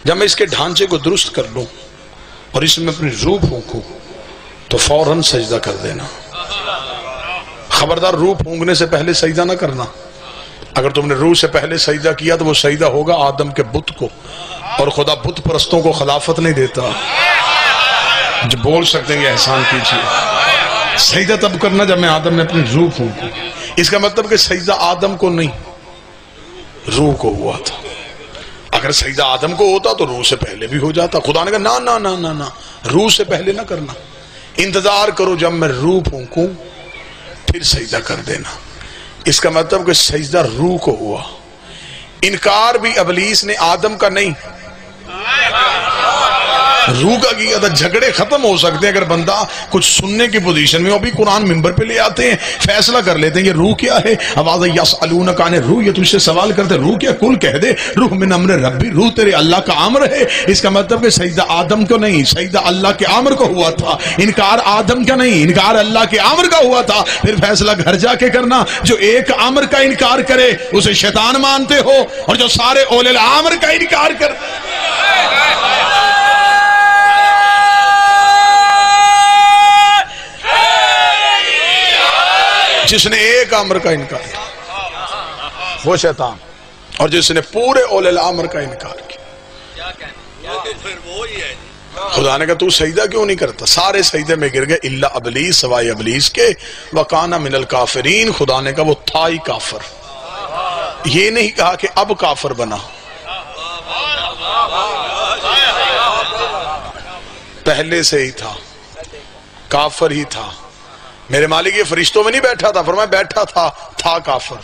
جب میں اس کے ڈھانچے کو درست کر لوں اور اس میں اپنی روح پھونکوں تو فوراً سجدہ کر دینا. خبردار روح پھونکنے سے پہلے سجدہ نہ کرنا. اگر تم نے روح سے پہلے سجدہ کیا تو وہ سجدہ ہوگا آدم کے بت کو، اور خدا بت پرستوں کو خلافت نہیں دیتا. جو بول سکتے ہیں احسان کیجیے. سجدہ تب کرنا جب میں آدم نے اپنی روح پھونکوں. اس کا مطلب کہ سجدہ آدم کو نہیں، روح کو ہوا تھا. اگر سجدہ آدم کو ہوتا تو روح سے پہلے بھی ہو جاتا. خدا نے کہا نا نا نا نا نا، روح سے پہلے نہ کرنا، انتظار کرو جب میں روح پھونکوں پھر سجدہ کر دینا. اس کا مطلب کہ سجدہ روح کو ہوا. انکار بھی ابلیس نے آدم کا نہیں، روح کا کیا تھا. جھگڑے ختم ہو سکتے ہیں اگر بندہ کچھ سننے کی پوزیشن میں. ابھی قرآن ممبر پہ لے آتے ہیں، فیصلہ کر لیتے ہیں یہ روح کیا ہے. آواز یسألونک عن الروح، یہ تجھ سے سوال کرتے روح کیا. کل کہہ دے روح من امر ربی، روح تیرے اللہ کا امر ہے. اس کا مطلب کہ سجدہ آدم کو نہیں، سجدہ اللہ کے امر کو ہوا تھا. انکار آدم کا نہیں، انکار اللہ کے امر کا ہوا تھا. پھر فیصلہ گھر جا کے کرنا. جو ایک امر کا انکار کرے اسے شیطان مانتے ہو، اور جو سارے اولل الامر کا انکار کرتے جس نے ایک امر کا انکار کیا وہ شیطان، اور جس نے پورے اولل الامر کا انکار کیا. خدا نے کہا تو سجدہ کیوں نہیں کرتا؟ سارے سجدے میں گر گئے الا ابلیس، سوائے ابلیس کے. وکانا من الکافرین، خدا نے کہا وہ تھا ہی کافر. یہ نہیں کہا کہ اب کافر بنا، پہلے سے ہی تھا، کافر ہی تھا. میرے مالک یہ فرشتوں میں نہیں بیٹھا تھا، فرمایا بیٹھا تھا کافر.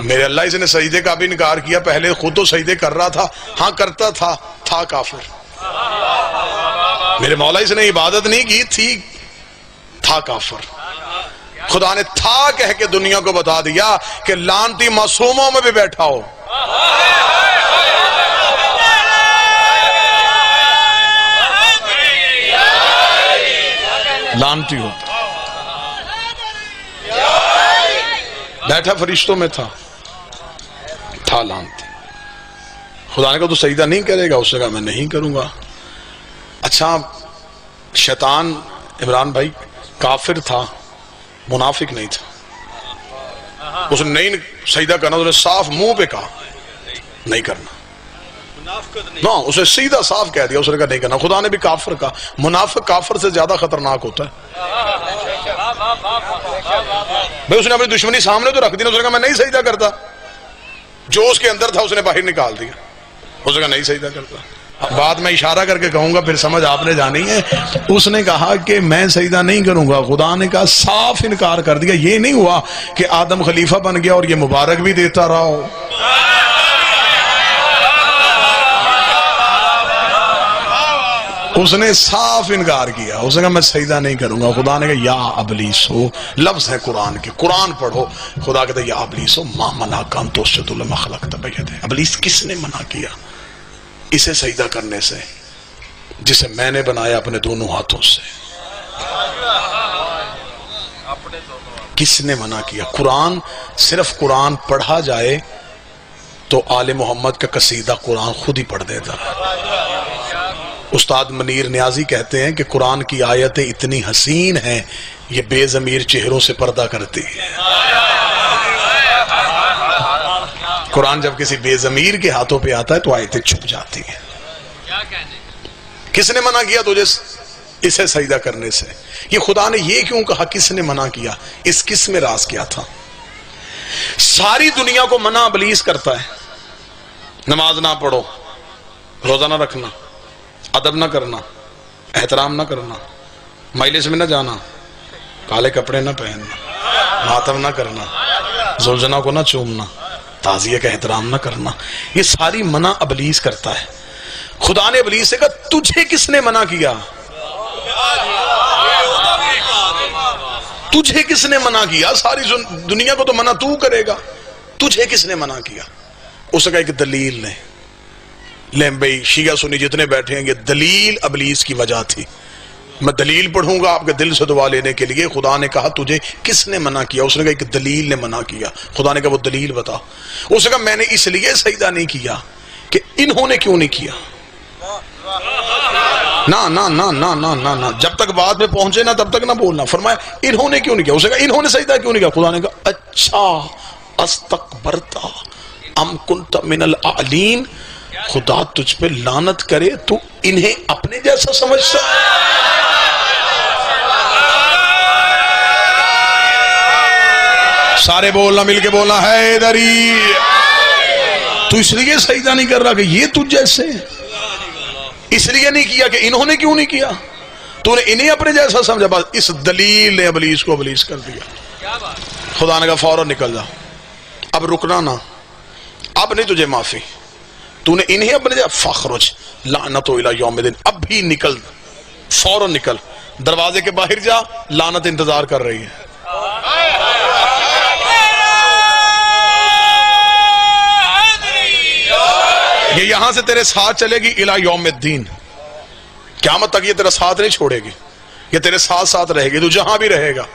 میرے اللہ اس نے سجدے کا بھی انکار کیا. پہلے خود تو سجدے کر رہا تھا، ہاں کرتا تھا کافر. میرے مولا اس نے عبادت نہیں کی تھا کافر. خدا نے تھا کہہ کے دنیا کو بتا دیا کہ لعنتی معصوموں میں بھی بیٹھا ہو. لعنتی ہوتا بیٹھا فرشتوں میں تھا لعنتی. خدا نے کہا تو سجدہ نہیں کرے گا؟ اس نے کہا میں نہیں کروں گا. اچھا شیطان عمران بھائی کافر تھا، منافق نہیں تھا. اس نے نہیں سجدہ کرنا، اس نے صاف منہ پہ کہا نہیں کرنا. نہ اسے سیدھا صاف کہہ دیا، اس نے کہا نہیں کرنا. خدا نے بھی کافر کہا. منافق کافر سے زیادہ خطرناک ہوتا ہے. بھئی اس نے اپنی دشمنی سامنے تو رکھ دی، اس نے کہا میں نہیں سجدہ کرتا. جو اس کے اندر تھا اس نے باہر نکال دیا، اس نے کہا نہیں سجدہ کرتا. بعد میں اشارہ کر کے کہوں گا پھر سمجھ آپ نے جانی ہے. اس نے کہا کہ میں سجدہ نہیں کروں گا. خدا نے کہا صاف انکار کر دیا. یہ نہیں ہوا کہ آدم خلیفہ بن گیا اور یہ مبارک بھی دیتا رہا ہو. اس نے صاف انکار کیا. اس نے کہا میں سجدہ نہیں کروں گا. خدا نے کہا یا ابلیس ہو، لفظ ہے قرآن کے، قرآن پڑھو. خدا کہتا ہے یا ابلیس ہو ما منعک ان تسجد لما خلقت بیدی. ابلیس کس نے منع کیا اسے سجدہ کرنے سے جسے میں نے بنایا اپنے دونوں ہاتھوں سے؟ کس نے منع کیا؟ قرآن، صرف قرآن پڑھا جائے تو آل محمد کا قصیدہ قرآن خود ہی پڑھ دیتا. استاد منیر نیازی کہتے ہیں کہ قرآن کی آیتیں اتنی حسین ہیں یہ بے ضمیر چہروں سے پردہ کرتی ہے. قرآن جب کسی بے ضمیر کے ہاتھوں پہ آتا ہے تو آیتیں چھپ جاتی ہیں. کس نے منع کیا تجھے اسے سجدہ کرنے سے؟ یہ خدا نے یہ کیوں کہا؟ کس نے منع کیا؟ اس کس میں راز کیا تھا؟ ساری دنیا کو منع ابلیس کرتا ہے. نماز نہ پڑھو، روزہ نہ رکھنا، ادب نہ کرنا، احترام نہ کرنا، مجلس میں نہ جانا، کالے کپڑے نہ پہننا، ماتم نہ کرنا، زوجنا کو نہ چومنا، تعزیہ کا احترام نہ کرنا. یہ ساری منع ابلیس کرتا ہے. خدا نے ابلیس سے کہا تجھے کس نے منع کیا؟ تجھے کس نے منع کیا؟ ساری دنیا کو تو منع تو کرے گا، تجھے کس نے منع کیا؟ اس نے کہا ایک دلیل نے. لیں بھئی شیعہ سنی جتنے بیٹھے ہیں یہ دلیل ابلیس کی وجہ تھی. میں دلیل پڑھوں گا آپ کے دل سے دعا لینے کے لیے. خدا نے کہا تجھے کس نے منع کیا؟ اس نے کہا ایک دلیل نے منع کیا. خدا نے کہا وہ دلیل بتا. اس نے کہا میں نے اس لیے سجدہ نہیں کیا کہ انہوں نے کیوں نہیں کیا. نا نا نا نا نا نا نا جب تک بات میں پہنچے نا تب تک نہ بولنا. فرمایا انہوں نے کیوں نہیں کیا. اس نے کہا انہوں نے سجدہ کیوں نہیں کیا. خدا نے کہا اچھا استکبرتا ام کنت من العالین. خدا تجھ پہ لعنت کرے تو انہیں اپنے جیسا سمجھتا. سارے بولنا مل کے بولنا ہے ادھری. تو اس لیے سجدہ نہیں کر رہا کہ یہ تجھ جیسے. اس لیے نہیں کیا کہ انہوں نے کیوں نہیں کیا. تو نے انہیں اپنے جیسا سمجھا. بس اس دلیل نے ابلیس کو ابلیس کر دیا. خدا نے کہا فوراً نکل جا. اب رکنا نہ. اب نہیں تجھے معافی. تو نے انہیں اپنے جیسا فخرج لعنت الی یوم الدین. اب بھی نکل. فوراً نکل. دروازے کے باہر جا. لعنت انتظار کر رہی ہے. یہ یہاں سے تیرے ساتھ چلے گی الی یوم الدین. قیامت تک یہ تیرا ساتھ نہیں چھوڑے گی. یہ تیرے ساتھ ساتھ رہے گی. تو جہاں بھی رہے گا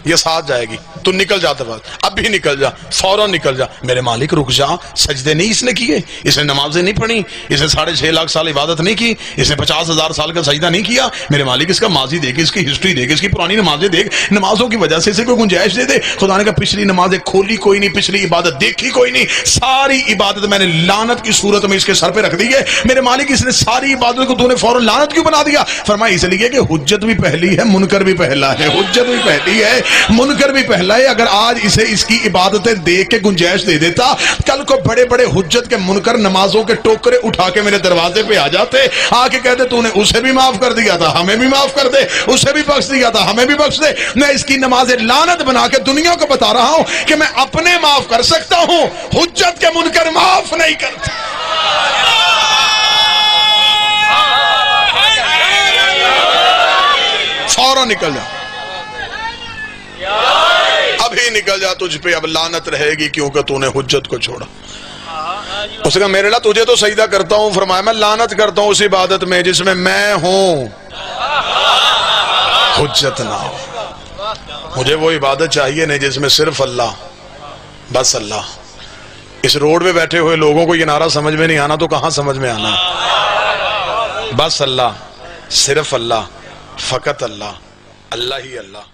یہ ساتھ جائے گی. تو نکل جاتا بات. اب بھی نکل جا. فوراً نکل جا. میرے مالک رک جا. سجدے نہیں اس نے کیے. اس نے نمازیں نہیں پڑھی. اس نے 6.5 لاکھ سال عبادت نہیں کی. اس نے 50,000 سال کا سجدہ نہیں کیا. میرے مالک اس کا ماضی دیکھ, اس کی ہسٹری دیکھ, اس کی پرانی نمازیں دیکھ. نمازوں کی وجہ سے اسے کوئی گنجائش دے دے. خدا نے کہا پچھلی نمازیں کھولی کوئی نہیں, پچھلی عبادت دیکھی کوئی نہیں. ساری عبادت میں نے لعنت کی صورت میں اس کے سر پہ رکھ دی ہے. میرے مالک اس نے ساری عبادت کو تو نے فوراً لعنت کیوں بنا دیا؟ فرمایا اس لیے کہ حجت بھی پہلی ہے, منکر بھی پہلا ہے. حجت بھی پہلی ہے, منکر بھی پہلا ہے. اگر آج اسے اس کی عبادتیں دیکھ کے گنجائش دے دیتا, کل کو بڑے بڑے حجت کے منکر نمازوں کے ٹوکرے اٹھا کے میرے دروازے پہ آ جاتے, آ کے کہتے تو نے اسے بھی معاف کر دیا تھا, ہمیں بھی معاف کر دے. اسے بھی بخش دیا تھا, ہمیں بھی بخش دے. میں اس کی نمازیں لعنت بنا کے دنیا کو بتا رہا ہوں کہ میں اپنے معاف کر سکتا ہوں, حجت کے منکر معاف نہیں کرتے. فوراً نکل جا. ابھی نکل جا. تجھ پہ اب لعنت رہے گی کیونکہ تو نے حجت کو چھوڑا. اس نے کہا میرے لئے تجھے تو سجدہ کرتا ہوں. فرمایا میں لعنت کرتا ہوں اس عبادت میں جس میں میں ہوں, حجت نہ ہو. مجھے وہ عبادت چاہیے نہیں جس میں صرف اللہ, بس اللہ. اس روڈ پہ بیٹھے ہوئے لوگوں کو یہ نعرہ سمجھ میں نہیں آنا تو کہاں سمجھ میں آنا. بس اللہ, صرف اللہ, فقط اللہ, اللہ ہی اللہ.